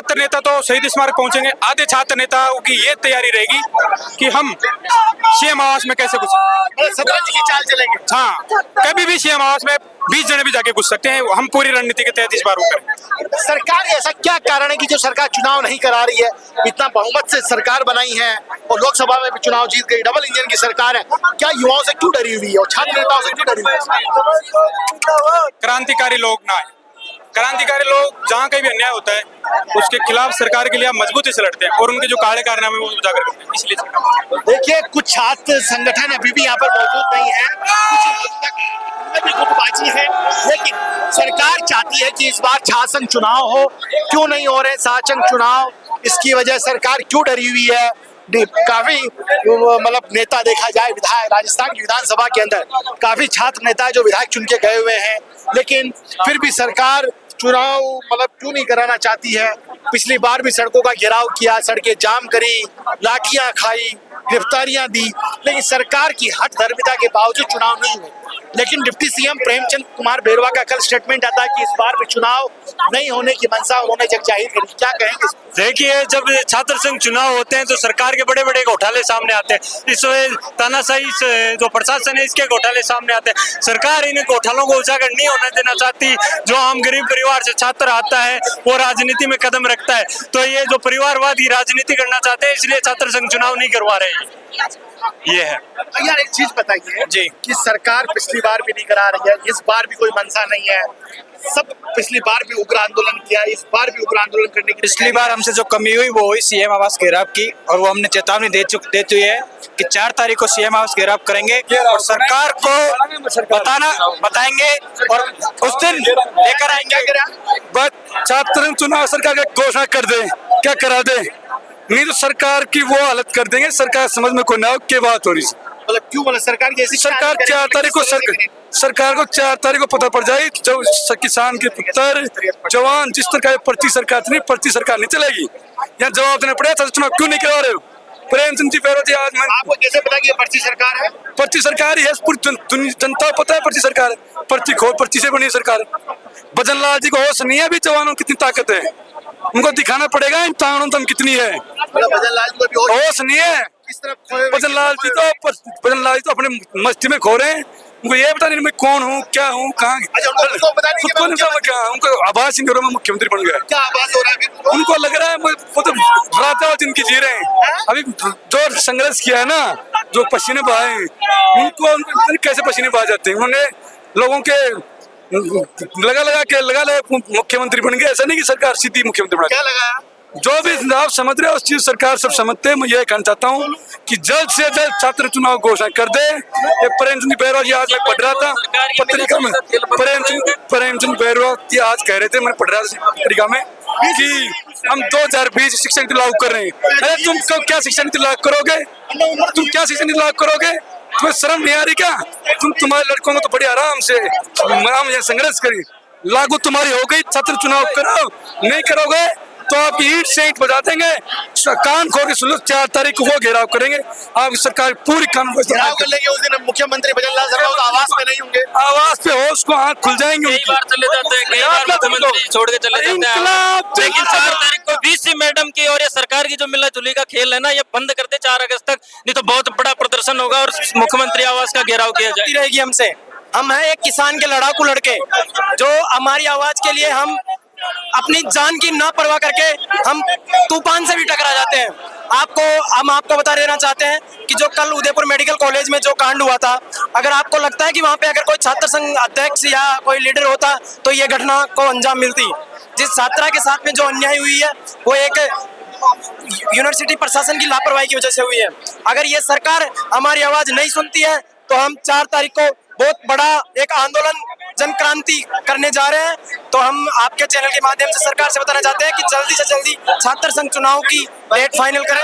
छात्र नेता तो शहीद स्मारक पहुंचेंगे, आधे छात्र नेताओं की ये तैयारी रहेगी कि हम सीएम आवास में कैसे घुस, शतरंज की चाल चलेंगे। हाँ कभी भी सीएम आवास में 20 जने भी जाके घुस सकते हैं। हम पूरी रणनीति के तहत इस बार वो करें। सरकार ऐसा क्या कारण है कि जो सरकार चुनाव नहीं करा रही है? इतना बहुमत से सरकार बनाई है और लोकसभा में भी चुनाव जीत गई, डबल इंजन की सरकार है, क्या युवाओं से क्यों डरी हुई है और छात्र नेताओं से क्यों डरी हुई है? क्रांतिकारी लोग ना है, क्रांतिकारी लोग जहाँ कहीं भी अन्याय होता है उसके खिलाफ सरकार के लिए हम मजबूती से लड़ते हैं और उनके जो काले कारनामे वो उजागर करते हैं, इसलिए। देखिए, कुछ छात्र संगठन अभी भी यहाँ पर मौजूद नहीं है, कुछ भी गुटबाजी है, लेकिन सरकार चाहती है कि इस बार छात्र संघ चुनाव हो। क्यों नहीं हो रहे छात्र संघ चुनाव, इसकी वजह सरकार क्यों डरी हुई है? काफी मतलब नेता देखा जाए विधायक, राजस्थान की विधानसभा के अंदर काफी छात्र नेता जो विधायक चुन के गए हुए हैं, लेकिन फिर भी सरकार चुनाव मतलब क्यों नहीं कराना चाहती है? पिछली बार भी सड़कों का घेराव किया, सड़कें जाम करी, लाठियां खाई, गिरफ्तारियां दी, लेकिन सरकार की हठधर्मिता के बावजूद चुनाव नहीं हुए। लेकिन डिप्टी सीएम प्रेमचंद कुमार बैरवा का कल स्टेटमेंट आता है कि इस बार भी चुनाव नहीं होने की मंशा उन्होंने जग जाहिर करी। क्या कहेंगे? देखिए, जब छात्र संघ चुनाव होते हैं तो सरकार के बड़े बड़े घोटाले सामने आते हैं। इस तानाशाही जो प्रशासन है इसके घोटाले सामने आते हैं। सरकार इन घोटालों को उजागर नहीं होने देना चाहती। जो आम गरीब परिवार से छात्र आता है वो राजनीति में कदम रखता है, तो ये जो परिवारवादी राजनीति करना चाहते हैं इसलिए छात्र संघ चुनाव नहीं करवा रहे हैं। ये है। यार एक चीज बताइए जी कि सरकार पिछली बार भी नहीं करा रही है, इस बार भी कोई मंशा नहीं है। सब पिछली बार भी उग्र आंदोलन किया, इस बार भी उग्र आंदोलन करने की। पिछली बार हमसे जो कमी हुई वो हुई सीएम आवास घेराव की, और वो हमने चेतावनी दे चुकी है कि 4 तारीख को सीएम आवास घेराव करेंगे और सरकार को बताएंगे और उस दिन लेकर आएंगे। बस छात्र चुनाव सरकार का घोषणा कर दे, क्या करा दे, नहीं तो सरकार की वो हालत कर देंगे। सरकार समझ में कोई ना हो क्या बात हो रही है। मतलब क्यों? मतलब सरकार की ऐसी सरकार 4 तारीख को सरकार को 4 तारीख को पता पड़ जाए जो किसान के पुत्र जवान जिस तरह का पर्ची सरकार नहीं चलेगी। यहाँ जवाब देना पड़ेगा। चुनाव क्यों नहीं करवा रहे हो? प्रेमचंद जी बैरवा जी, आज आपको कैसे पता कि ये पर्ची सरकार है? पर्ची सरकार ही है, पूरी जनता को पता है पर्ची सरकार है। पर्ची खो, पर्ची से बनी सरकार। भजन लाल जी को होश नहीं है अभी जवानों की कितनी ताकत है, उनको दिखाना पड़ेगा इन तानों दम कितनी है। भजन लाल जी को होश नहीं है। भजन लाल जी तो अपने मस्ती में खो रहे हैं। उनको ये पता नहीं मैं कौन हूँ, क्या हूँ, कहाँ। उनको आभास ही नहीं हो रहा मैं मुख्यमंत्री बन गया। क्या आभास हो रहा है? उनको लग रहा है वो तो राजा जिनकी जी रहे हैं। अभी जो संघर्ष किया है ना, जो पसीने बहाए उनको कैसे पसीने बहा जाते हैं। उन्होंने लोगों के लगा मुख्यमंत्री बन गए। ऐसा नहीं कि सरकार सीधी मुख्यमंत्री बना। क्या लगा? जो भी आप समझ रहे हो उस चीज सरकार सब समझते हैं। मैं ये कहना चाहता हूँ कि जल्द से जल्द छात्र चुनाव घोषणा कर दे। ये प्रेमचंद बैरवा जी, आज मैं पढ़ रहा था पत्रिका में, प्रेमचंद बैरवा जी आज कह रहे थे, मैं पढ़ रहा था पत्रिका में कि हम 2020 शिक्षा नीति लागू कर रहे हैं। अरे तुम क्या शिक्षा नीति लागू करोगे? तुम क्या शिक्षा नीति लागू करोगे? तुम्हें शर्म नहीं आ रही क्या? तुम्हारे लड़कों को तो बड़े आराम से यहाँ संघर्ष करी, लागू तुम्हारी हो गई। छात्र चुनाव करो, नहीं करोगे तो आपकी ईंट से ईंट बजा देंगे। कान खोल के सुन लो, 4 तारीख को वो घेराव करेंगे। आपकी सरकार पूरी कानून को घेराव कर लेंगे। उस दिन मुख्यमंत्री भजन लाल शर्मा तो आवास में नहीं होंगे। आवास पे हो उसको आँख खुल जाएंगे। कई बार चले जाते हैं, कई बार मुख्यमंत्री छोड़ के चले जाते हैं, लेकिन 4 तारीख को वीसी मैडम की और ये सरकार की जो मिला जुली का खेल है ना, ये बंद कर दे 4 अगस्त तक, नहीं तो बहुत बड़ा प्रदर्शन होगा और मुख्यमंत्री आवास का घेराव किया रहेगी हमसे। हम हैं एक किसान के लड़ाकू लड़के, जो हमारी आवाज के लिए हम अपनी जान की ना परवाह करके हम तूफान से भी टकरा जाते हैं। हम आपको बता देना चाहते हैं कि जो कल उदयपुर मेडिकल कॉलेज में जो कांड हुआ था, अगर आपको लगता है कि वहाँ पे अगर कोई छात्र संघ अध्यक्ष या कोई लीडर होता तो ये घटना को अंजाम मिलती। जिस छात्रा के साथ में जो अन्याय हुई है वो एक यूनिवर्सिटी प्रशासन की लापरवाही की वजह से हुई है। अगर ये सरकार हमारी आवाज नहीं सुनती है तो हम 4 तारीख को बहुत बड़ा एक आंदोलन, जन क्रांति करने जा रहे हैं। तो हम आपके चैनल के माध्यम से सरकार से बताना चाहते हैं कि जल्दी से जल्दी छात्र संघ चुनाव की डेट फाइनल करें।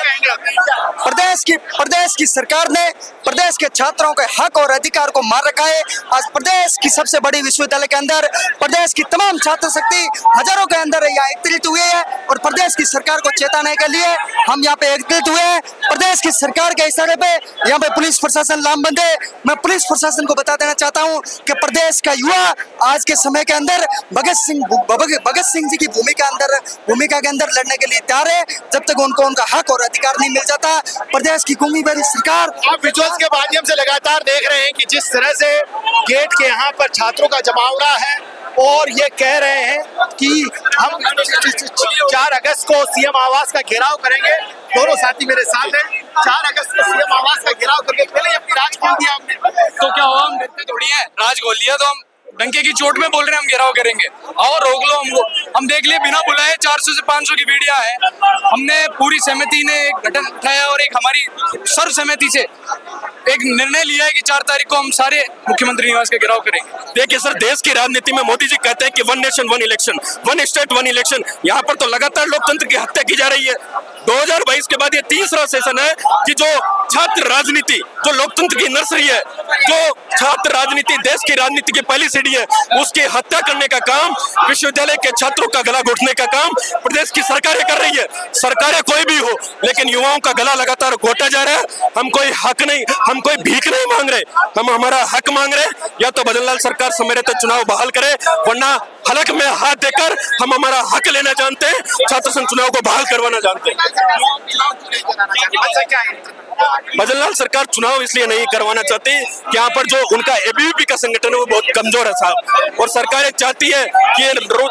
प्रदेश की सरकार ने प्रदेश के छात्रों के हक और अधिकार को मार रखा है। आज प्रदेश की सबसे बड़ी विश्वविद्यालय के अंदर प्रदेश की तमाम छात्र शक्ति हजारों के अंदर यहाँ एकत्रित हुए हैं और प्रदेश की सरकार को चेताने के लिए हम यहाँ पे एकत्रित हुए हैं। प्रदेश की सरकार के इशारे पे यहाँ पे पुलिस प्रशासन लामबंद है। मैं पुलिस प्रशासन को बता देना चाहता हूँ कि प्रदेश का युवा आज के समय के अंदर भगत सिंह जी की भूमिका के अंदर लड़ने के लिए तैयार है। जब तक उनको उनका हक और अधिकार नहीं मिल जाता, प्रदेश की घूमी भरी सरकार। आप विजुअल्स के माध्यम से लगातार देख रहे हैं कि जिस तरह से गेट के यहाँ पर छात्रों का जमावड़ा है और ये कह रहे हैं कि हम 4 अगस्त को सीएम आवास का घेराव करेंगे। दोनों साथी मेरे साथ हैं। 4 अगस्त को सीएम आवास का घेराव करके पहले अपनी राज खोल दिया हमने, तो क्या हुआ? हम डरते थोड़ी है, राज खोल लिया तो हम डंके की चोट में बोल रहे हैं हम घेराव करेंगे और रोक लो हमको। हम देख लिए बिना बुलाए 400 से 500 की मीडिया है। हमने पूरी सहमति ने एक गठन उठाया और एक हमारी सर्व सहमति से एक निर्णय लिया है कि 4 तारीख को हम सारे मुख्यमंत्री निवास का घेराव करेंगे। देखिए सर, देश की राजनीति में मोदी जी कहते हैं कि 1 नेशन 1 इलेक्शन, 1 स्टेट 1 इलेक्शन। यहाँ पर तो लगातार लोकतंत्र की हत्या की जा रही है। 2022 के बाद ये तीसरा सेशन है कि जो छात्र राजनीति, जो लोकतंत्र की नर्सरी है, जो छात्र राजनीति देश की राजनीति की पहली सीढ़ी है, उसकी हत्या करने का काम, विश्वविद्यालय के छात्रों का गला घोटने का काम प्रदेश की सरकारें कर रही है। सरकारें कोई भी हो, लेकिन युवाओं का गला लगातार घोटा जा रहा है। हम कोई हक नहीं, हम कोई भीख नहीं मांग रहे, हम हमारा हक मांग रहे। या तो भजनलाल सरकार समय रहते चुनाव बहाल करे, वरना हलक में हाथ देकर हम हमारा हक लेना जानते हैं, छात्र संघ चुनाव को बहाल करवाना जानते हैं। भजनलाल सरकार चुनाव इसलिए नहीं करवाना चाहती कि यहाँ पर जो उनका एबीवीपी का संगठन है वो बहुत कमजोर है साहब, और सरकारें चाहती है कि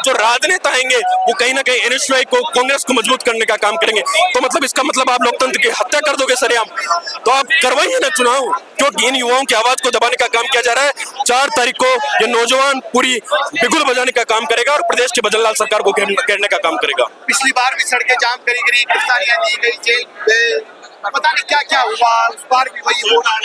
जो राजनेता आएंगे वो कहीं ना कहीं एनएसयूआई को, कांग्रेस को मजबूत करने का काम करेंगे। तो मतलब इसका मतलब आप लोकतंत्र की हत्या कर दोगे सरेआम, तो आप करवाइए ना चुनाव, क्योंकि इन युवाओं की आवाज को दबाने का काम किया जा रहा है। 4 तारीख को ये नौजवान पूरी बिगुल बजाने का काम करेगा और प्रदेश के भजनलाल सरकार को घेरने का काम करेगा। पिछली बार भी सड़कें जाम करी गई, गिरफ्तारियां दी गई, जेल में पता नहीं क्या क्या हुआ, उस बार भी वही हो रहा है।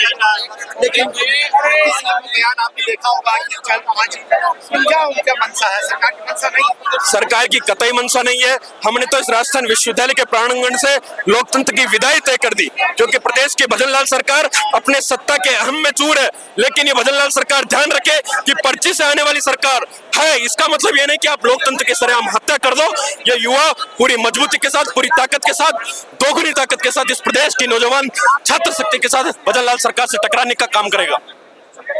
लेकिन बयान आपने देखा होगा कि क्या उनका मंशा है, सरकार की मंशा नहीं, सरकार की कतई मंशा नहीं है। हमने तो इस राजस्थान विश्वविद्यालय के प्रांगण से लोकतंत्र की विदाई तय कर दी, क्योंकि प्रदेश की भजनलाल सरकार अपने सत्ता के अहम में चूर है। लेकिन ये भजनलाल सरकार ध्यान रखे कि पर्ची से आने वाली सरकार है, इसका मतलब ये नहीं कि आप लोकतंत्र की सरेआम हत्या कर दो। ये युवा पूरी मजबूती के साथ, पूरी ताकत के साथ, दोगुनी ताकत के साथ इस प्रदेश की नौजवान छात्र शक्ति के साथ भजनलाल सरकार से टकराने का काम करेगा।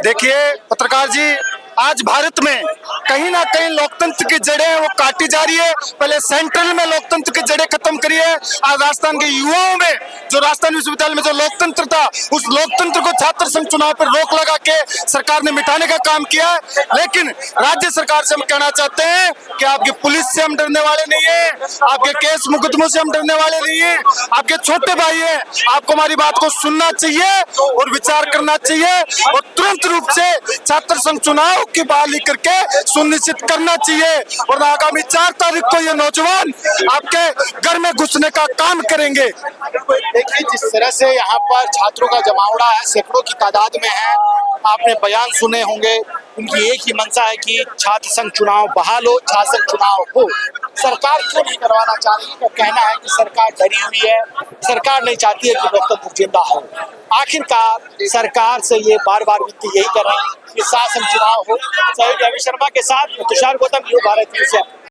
देखिए पत्रकार जी, आज भारत में कहीं ना कहीं लोकतंत्र की जड़ें वो काटी जा रही है। पहले सेंट्रल में लोकतंत्र की जड़ें खत्म करी है। आज राजस्थान के युवाओं में, जो राजस्थान विश्वविद्यालय में जो लोकतंत्र था, उस लोकतंत्र को छात्र संघ चुनाव पर रोक लगा के सरकार ने मिटाने का काम किया है। लेकिन राज्य सरकार से हम कहना चाहते हैं कि आपकी पुलिस से हम डरने वाले नहीं है, आपके केस मुकदमों से हम डरने वाले नहीं है। आपके छोटे भाई है, आपको हमारी बात को सुनना चाहिए और विचार करना चाहिए और तुरंत रूप से छात्र संघ चुनाव की बहाली करके सुनिश्चित करना चाहिए, और आगामी 4 तारीख को ये नौजवान आपके घर में घुसने का काम करेंगे। देखिए जिस तरह से यहाँ पर छात्रों का जमावड़ा है, सैकड़ों की तादाद में है, आपने बयान सुने होंगे। उनकी एक ही मंशा है कि छात्र संघ चुनाव बहाल हो, छात्र संघ चुनाव हो। सरकार क्यों नहीं करवाना चाह रही? तो कहना है कि सरकार डरी हुई है, सरकार नहीं चाहती है कि लोकतंत्र जिंदा हो। आखिरकार सरकार से ये बार बार विनती यही कर रहे हैं कि शासन चुनाव हो। सहयोगी अभी शर्मा के साथ तुषार गौतम, भारत न्यूज़।